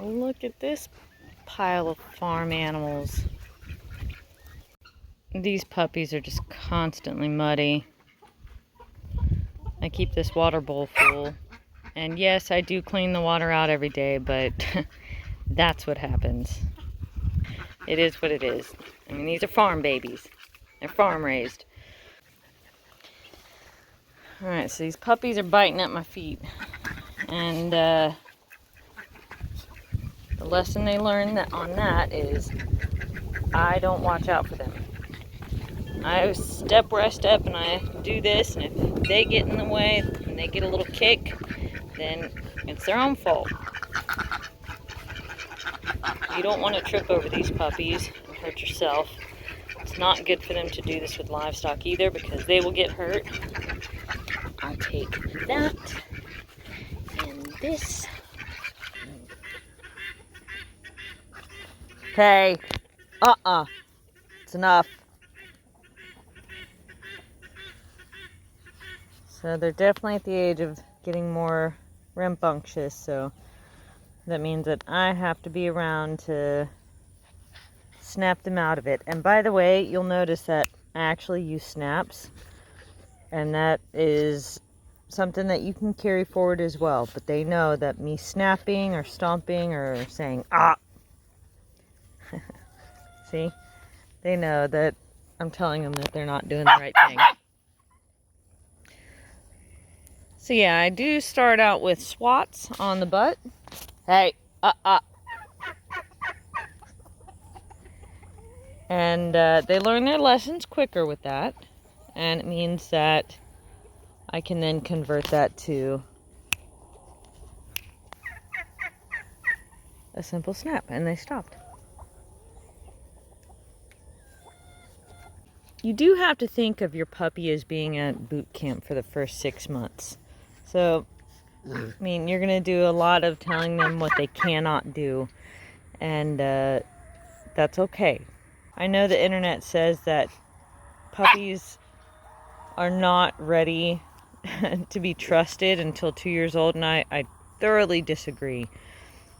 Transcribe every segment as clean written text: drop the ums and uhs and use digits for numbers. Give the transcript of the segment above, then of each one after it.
Look at this pile of farm animals. These puppies are just constantly muddy. I keep this water bowl full. And yes, I do clean the water out every day, but that's what happens. It is what it is. I mean, these are farm babies. They're farm raised. Alright, so these puppies are biting at my feet. And the lesson they learned on that is I don't watch out for them. I step where I step and I do this, and if they get in the way and they get a little kick, then it's their own fault. You don't want to trip over these puppies and hurt yourself. It's not good for them to do this with livestock either, because they will get hurt. I'll take that and this. Okay. It's enough. So they're definitely at the age of getting more rambunctious, so that means that I have to be around to snap them out of it. And by the way, you'll notice that I actually use snaps, and that is something that you can carry forward as well. But they know that me snapping or stomping or saying ah, see, they know that I'm telling them that they're not doing the right thing. So yeah, I do start out with swats on the butt. Hey, And they learn their lessons quicker with that. And it means that I can then convert that to a simple snap, and they stopped. You do have to think of your puppy as being at boot camp for the first 6 months. So, I mean, you're going to do a lot of telling them what they cannot do, and that's okay. I know the internet says that puppies are not ready to be trusted until 2 years old, and I thoroughly disagree.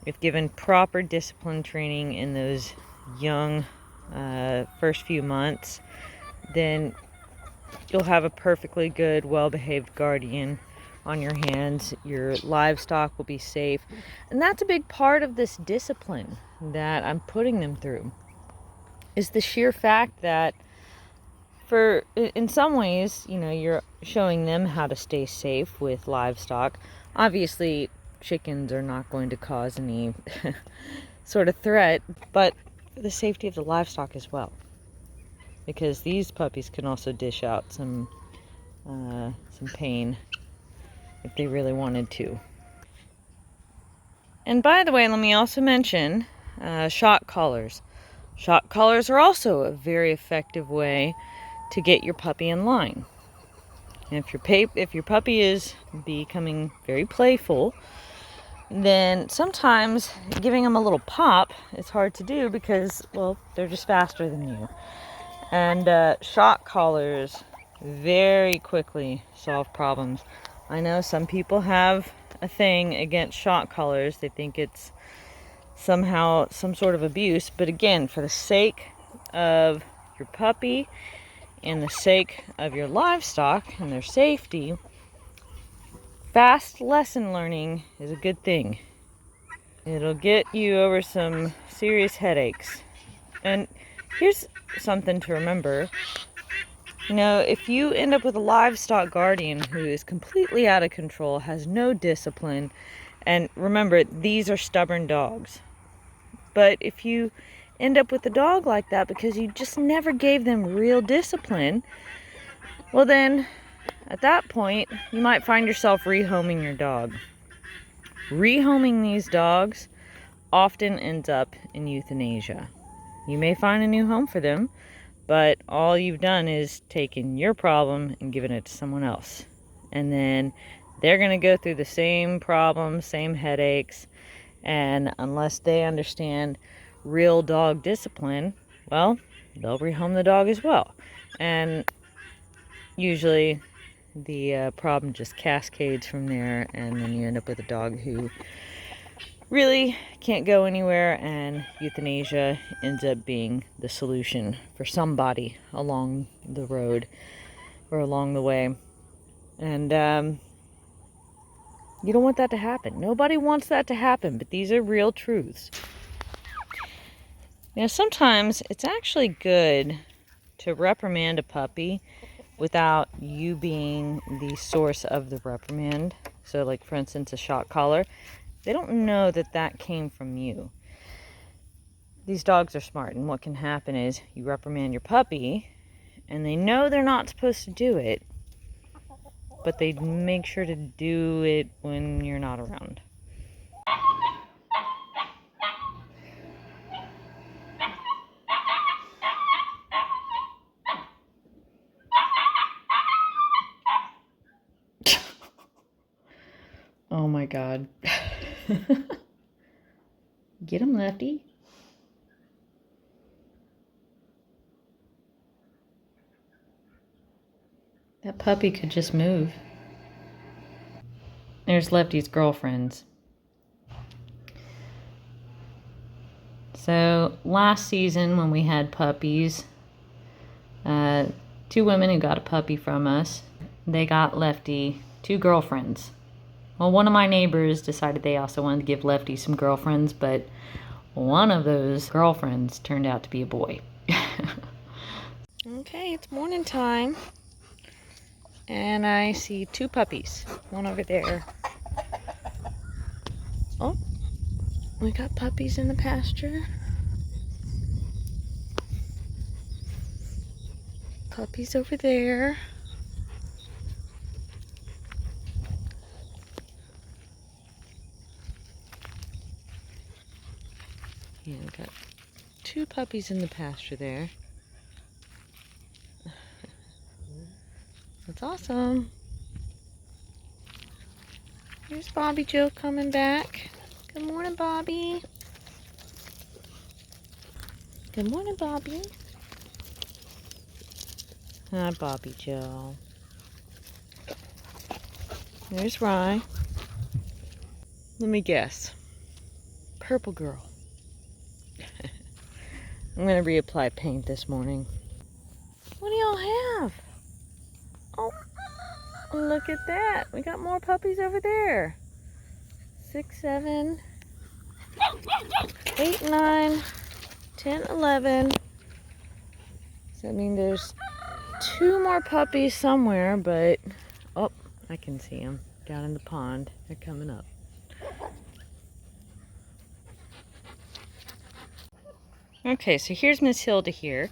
If given proper discipline training in those young first few months, then you'll have a perfectly good, well-behaved guardian on your hands. Your livestock will be safe. And that's a big part of this discipline that I'm putting them through, is the sheer fact that in some ways, you know, you're showing them how to stay safe with livestock. Obviously, chickens are not going to cause any sort of threat, but for the safety of the livestock as well. Because these puppies can also dish out some pain if they really wanted to. And by the way, let me also mention shock collars. Shock collars are also a very effective way to get your puppy in line. And if your puppy is becoming very playful, then sometimes giving them a little pop is hard to do because, well, they're just faster than you. And shock collars very quickly solve problems. I know some people have a thing against shock collars. They think it's somehow some sort of abuse. But again, for the sake of your puppy and the sake of your livestock and their safety, fast lesson learning is a good thing. It'll get you over some serious headaches. And here's something to remember. You know, if you end up with a livestock guardian who is completely out of control, has no discipline, and remember, these are stubborn dogs. But if you end up with a dog like that because you just never gave them real discipline, well then, at that point, you might find yourself rehoming your dog. Rehoming these dogs often ends up in euthanasia. You may find a new home for them, but all you've done is taken your problem and given it to someone else. And then they're going to go through the same problems, same headaches, and unless they understand real dog discipline, well, they'll rehome the dog as well. And usually the problem just cascades from there, and then you end up with a dog who really can't go anywhere, and euthanasia ends up being the solution for somebody along the road or along the way. And you don't want that to happen. Nobody wants that to happen, but these are real truths. Now, sometimes it's actually good to reprimand a puppy without you being the source of the reprimand. So, like, for instance, a shock collar. They don't know that that came from you. These dogs are smart, and what can happen is you reprimand your puppy, and they know they're not supposed to do it, but they make sure to do it when you're not around. Oh my God. Get him, Lefty. That puppy could just move. There's Lefty's girlfriends. So last season when we had puppies, 2 women who got a puppy from us, they got Lefty 2 girlfriends. Well, one of my neighbors decided they also wanted to give Lefty some girlfriends, but one of those girlfriends turned out to be a boy. Okay, it's morning time, and I see 2 puppies. One over there. Oh, we got puppies in the pasture. Puppies over there. Yeah, we got 2 puppies in the pasture there. That's awesome. Here's Bobby Joe coming back. Good morning, Bobby. Good morning, Bobby. Hi, Bobby Joe. There's Rye. Let me guess. Purple girl. I'm going to reapply paint this morning. What do y'all have? Oh, look at that. We got more puppies over there. 6, 7, 8, 9, 10, 11. So, I mean, there's 2 more puppies somewhere, but... Oh, I can see them down in the pond. They're coming up. Okay, so here's Miss Hilda here.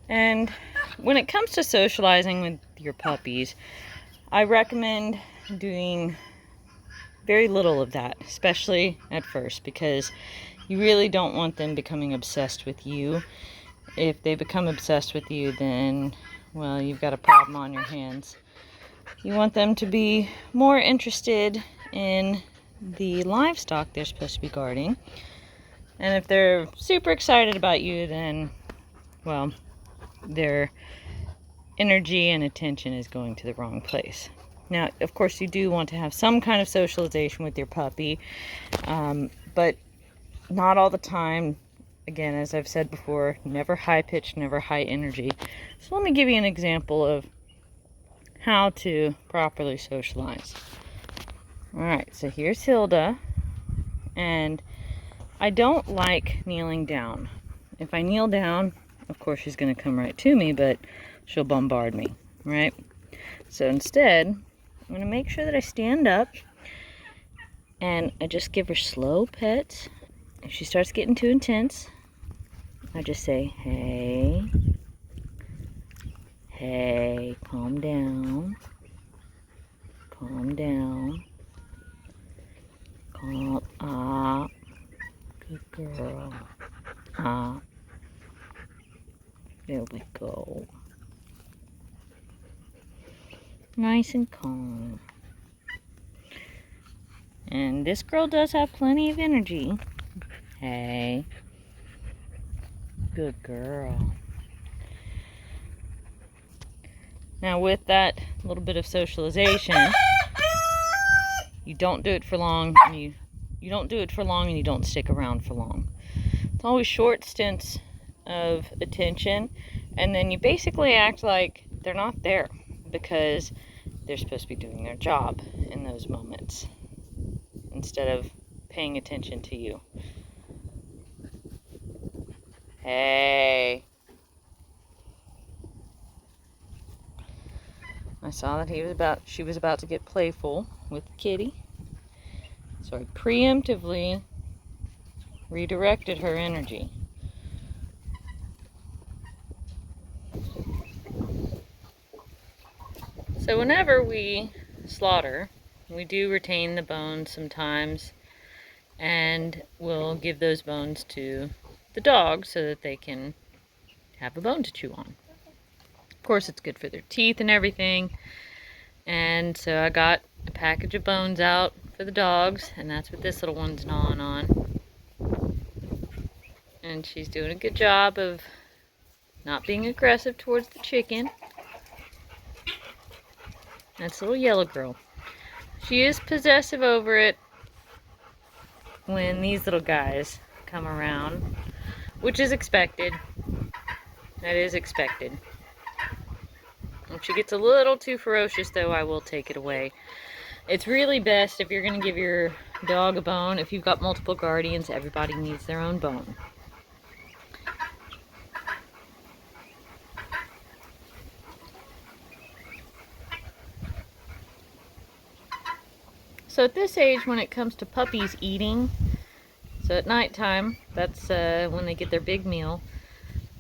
And when it comes to socializing with your puppies, I recommend doing very little of that, especially at first, because you really don't want them becoming obsessed with you. If they become obsessed with you, then, well, you've got a problem on your hands. You want them to be more interested in the livestock they're supposed to be guarding. And if they're super excited about you, then, well, their energy and attention is going to the wrong place. Now, of course, you do want to have some kind of socialization with your puppy, but not all the time. Again, as I've said before, never high-pitched, never high energy. So let me give you an example of how to properly socialize. Alright, so here's Hilda, and I don't like kneeling down. If I kneel down, of course she's going to come right to me, but she'll bombard me, right? So instead, I'm going to make sure that I stand up, and I just give her slow pets. If she starts getting too intense, I just say, hey, hey, calm down, calm down, calm, good girl, there we go. Nice and calm. And this girl does have plenty of energy. Hey, good girl. Now with that little bit of socialization, you don't do it for long, and you don't do it for long and you don't stick around for long. It's always short stints of attention, and then you basically act like they're not there because they're supposed to be doing their job in those moments instead of paying attention to you. Hey. I saw that she was about to get playful with Kitty. So I preemptively redirected her energy. So whenever we slaughter, we do retain the bones sometimes, and we'll give those bones to the dogs so that they can have a bone to chew on. Of course, it's good for their teeth and everything. And so I got a package of bones out for the dogs, and that's what this little one's gnawing on. And she's doing a good job of not being aggressive towards the chicken. That's a little yellow girl. She is possessive over it when these little guys come around, which is expected. That is expected. When she gets a little too ferocious, though, I will take it away. It's really best if you're going to give your dog a bone. If you've got multiple guardians, everybody needs their own bone. So at this age, when it comes to puppies eating, so at nighttime, that's when they get their big meal,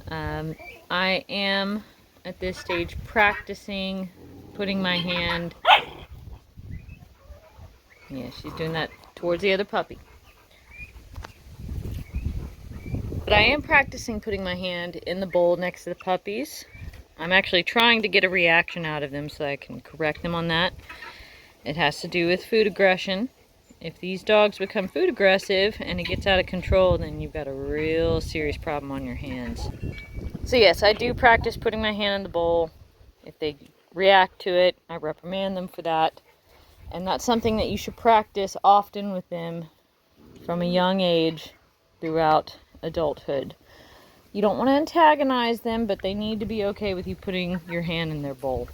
I am at this stage practicing putting my hand, yeah, she's doing that towards the other puppy. But I am practicing putting my hand in the bowl next to the puppies. I'm actually trying to get a reaction out of them so I can correct them on that. It has to do with food aggression. If these dogs become food aggressive and it gets out of control, then you've got a real serious problem on your hands. So yes, I do practice putting my hand in the bowl. If they react to it, I reprimand them for that. And that's something that you should practice often with them from a young age throughout adulthood. You don't want to antagonize them, but they need to be okay with you putting your hand in their bowl.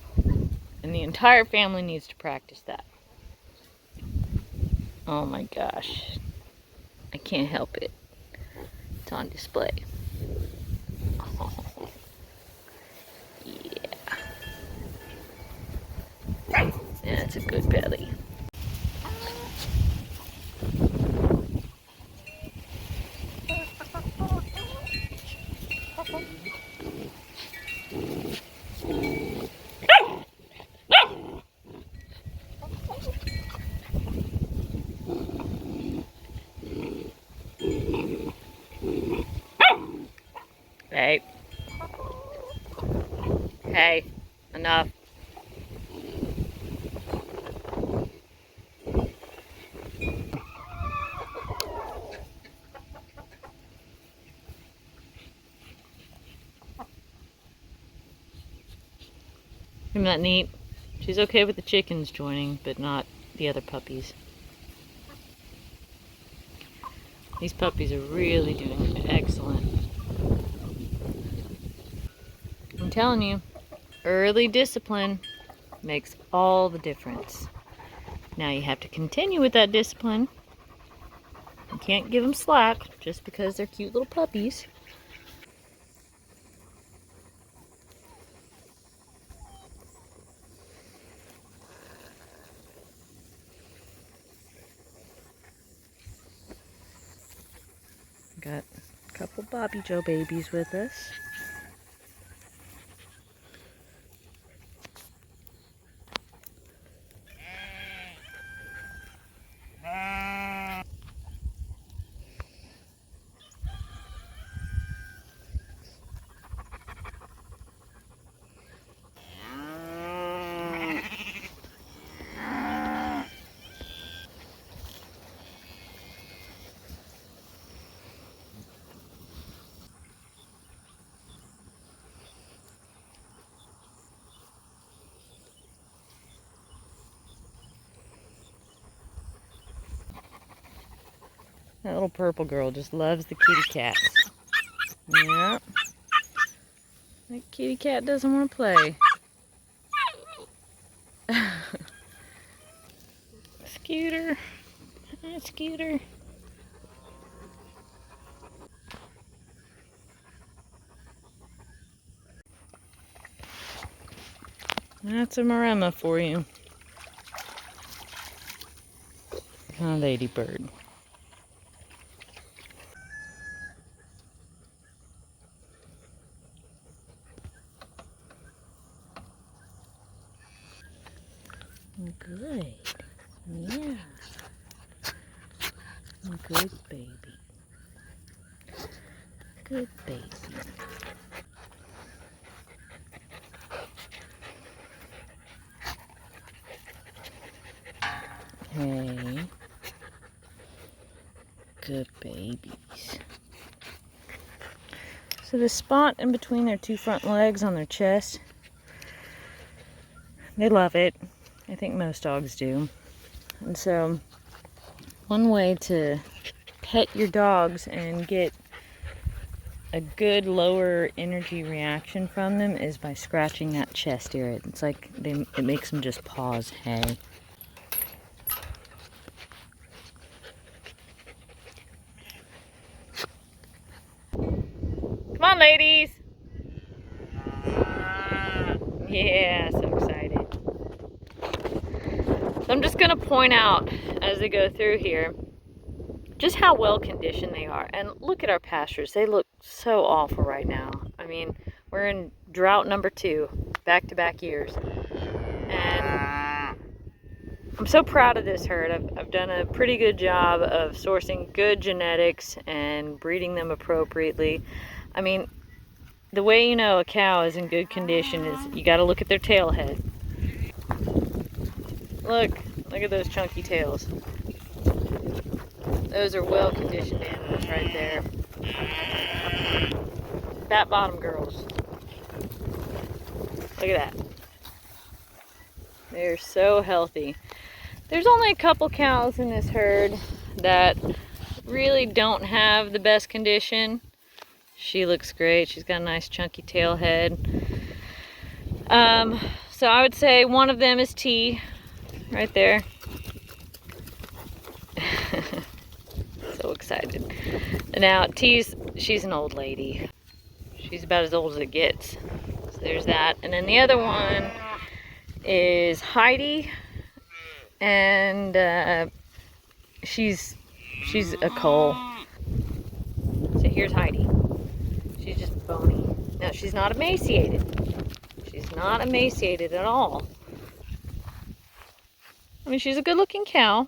And the entire family needs to practice that. Oh my gosh. I can't help it. It's on display. Oh, yeah. That's a good belly. Hey. Hey. Enough. Isn't that neat? She's okay with the chickens joining, but not the other puppies. These puppies are really doing excellent. I'm telling you, early discipline makes all the difference. Now you have to continue with that discipline. You can't give them slack just because they're cute little puppies. Got a couple Bobby Joe babies with us. That little purple girl just loves the kitty cats. Yeah. That kitty cat doesn't want to play. Scooter. Hi, Scooter. That's a Maremma for you. A ladybird. Good. Yeah. Good baby. Good baby. Hey. Good babies. So the spot in between their two front legs on their chest, they love it. I think most dogs do. And so one way to pet your dogs and get a good lower energy reaction from them is by scratching that chest area. It's like it makes them just pause. Hey. Come on, ladies. Yeah, so excited. So I'm just gonna point out as they go through here just how well conditioned they are. And look at our pastures. They look so awful right now. I mean, we're in drought number 2, back-to-back years. And I'm so proud of this herd. I've done a pretty good job of sourcing good genetics and breeding them appropriately. I mean, the way you know a cow is in good condition is you got to look at their tail head. Look at those chunky tails. Those are well-conditioned animals right there. Fat bottom girls. Look at that. They're so healthy. There's only a couple cows in this herd that really don't have the best condition. She looks great. She's got a nice chunky tail head. So I would say one of them is T, right there. So excited. Now she's an old lady. She's about as old as it gets. So there's that. And then the other one is Heidi, and she's a coal. So here's Heidi. She's just bony. Now she's not emaciated. She's not emaciated at all. I mean, she's a good-looking cow.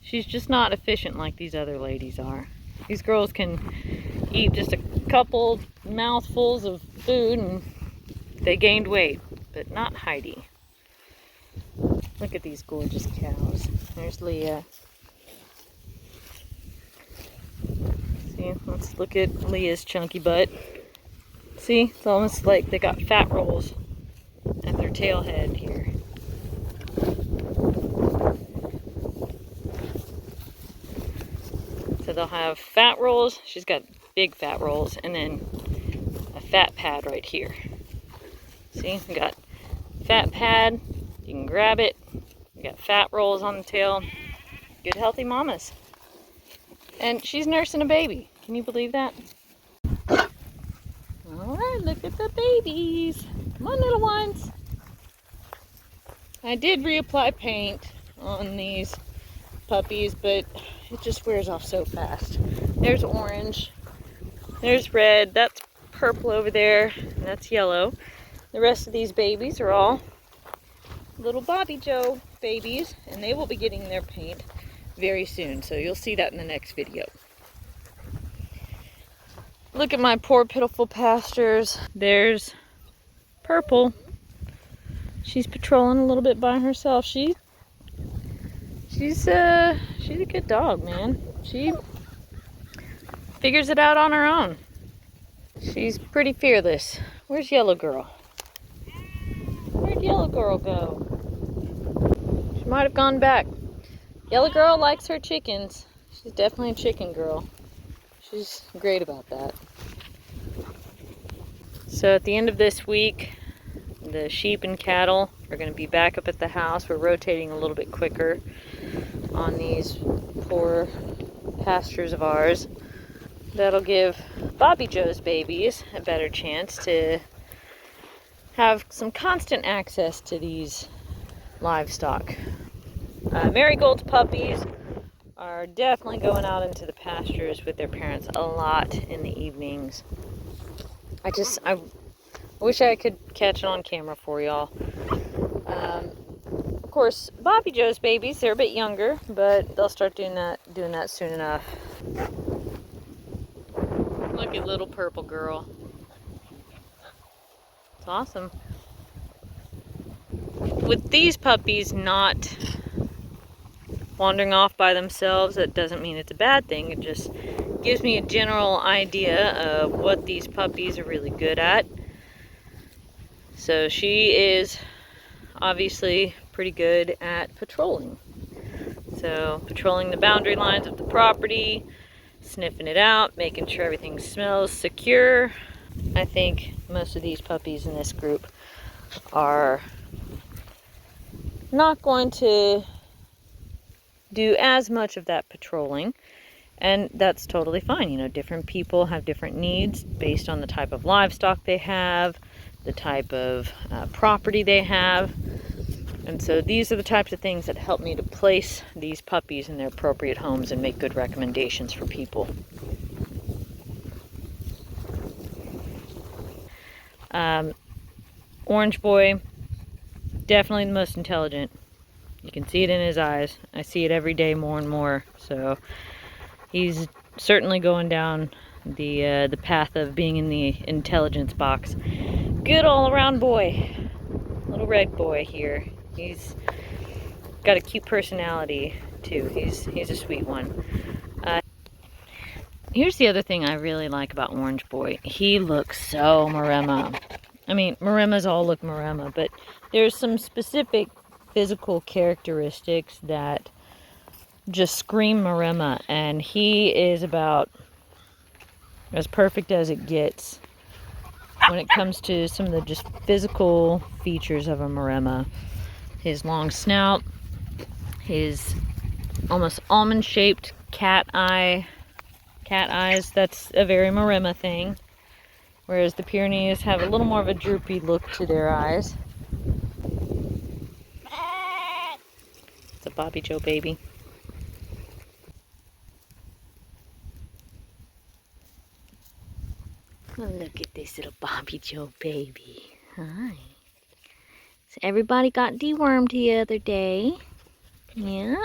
She's just not efficient like these other ladies are. These girls can eat just a couple mouthfuls of food and they gained weight, but not Heidi. Look at these gorgeous cows. There's Leah. See, let's look at Leah's chunky butt. See, it's almost like they got fat rolls at their tail head here. So they'll have fat rolls. She's got big fat rolls, and then a fat pad right here. See, we got fat pad. You can grab it. We got fat rolls on the tail. Good healthy mamas. And she's nursing a baby. Can you believe that? All right, look at the babies. Come on, little ones. I did reapply paint on these puppies, but it just wears off so fast. There's orange, there's red, that's purple over there, and that's yellow. The rest of these babies are all little Bobby Joe babies, and they will be getting their paint very soon, so you'll see that in the next video. Look at my poor pitiful pastures. There's Purple. She's patrolling a little bit by herself. She's a good dog, man. She figures it out on her own. She's pretty fearless. Where's Yellow Girl? Where'd Yellow Girl go? She might have gone back. Yellow Girl likes her chickens. She's definitely a chicken girl. She's great about that. So at the end of this week, the sheep and cattle are going to be back up at the house. We're rotating a little bit quicker on these poor pastures of ours. That'll give Bobby Joe's babies a better chance to have some constant access to these livestock. Marigold's puppies are definitely going out into the pastures with their parents a lot in the evenings. I wish I could catch it on camera for y'all. Of course, Bobby Joe's babies, they're a bit younger, but they'll start doing that soon enough. Look at little purple girl. It's awesome. With these puppies not wandering off by themselves, that doesn't mean it's a bad thing. It just gives me a general idea of what these puppies are really good at. So she is obviously pretty good at patrolling. So patrolling the boundary lines of the property, sniffing it out, making sure everything smells secure. I think most of these puppies in this group are not going to do as much of that patrolling, and that's totally fine. You know, different people have different needs based on the type of livestock they have, the type of property they have, and so these are the types of things that help me to place these puppies in their appropriate homes and make good recommendations for people. Orange Boy, definitely the most intelligent. You can see it in his eyes. I see it every day more and more. So he's certainly going down the path of being in the intelligence box. Good all-around boy. Little red boy here. He's got a cute personality too. He's a sweet one. Here's the other thing I really like about Orange Boy. He looks so Maremma. I mean, Maremmas all look Maremma, but there's some specific physical characteristics that just scream Maremma, and he is about as perfect as it gets when it comes to some of the just physical features of a Maremma. His long snout, his almost almond-shaped cat eyes, that's a very Maremma thing. Whereas the Pyrenees have a little more of a droopy look to their eyes. It's a Bobby Joe baby. Oh, look at this little Bobby Joe baby. Hi. So everybody got dewormed the other day. Yeah.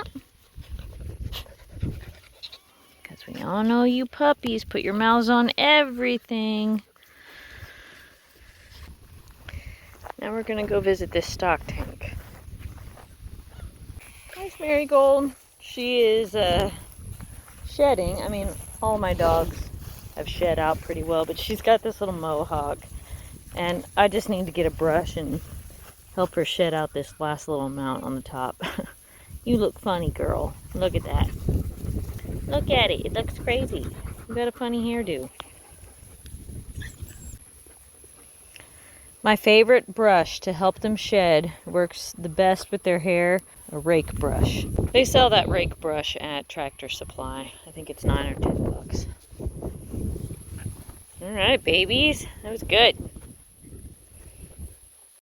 Because we all know you puppies put your mouths on everything. Now we're going to go visit this stock tank. Nice Marigold. She is shedding. I mean, all my dogs have shed out pretty well, but she's got this little mohawk. And I just need to get a brush and help her shed out this last little amount on the top. You look funny, girl. Look at that. Look at it. It looks crazy. You got a funny hairdo. My favorite brush to help them shed, works the best with their hair, a rake brush. They sell that rake brush at Tractor Supply. I think it's $9 or $10. All right, babies. That was good.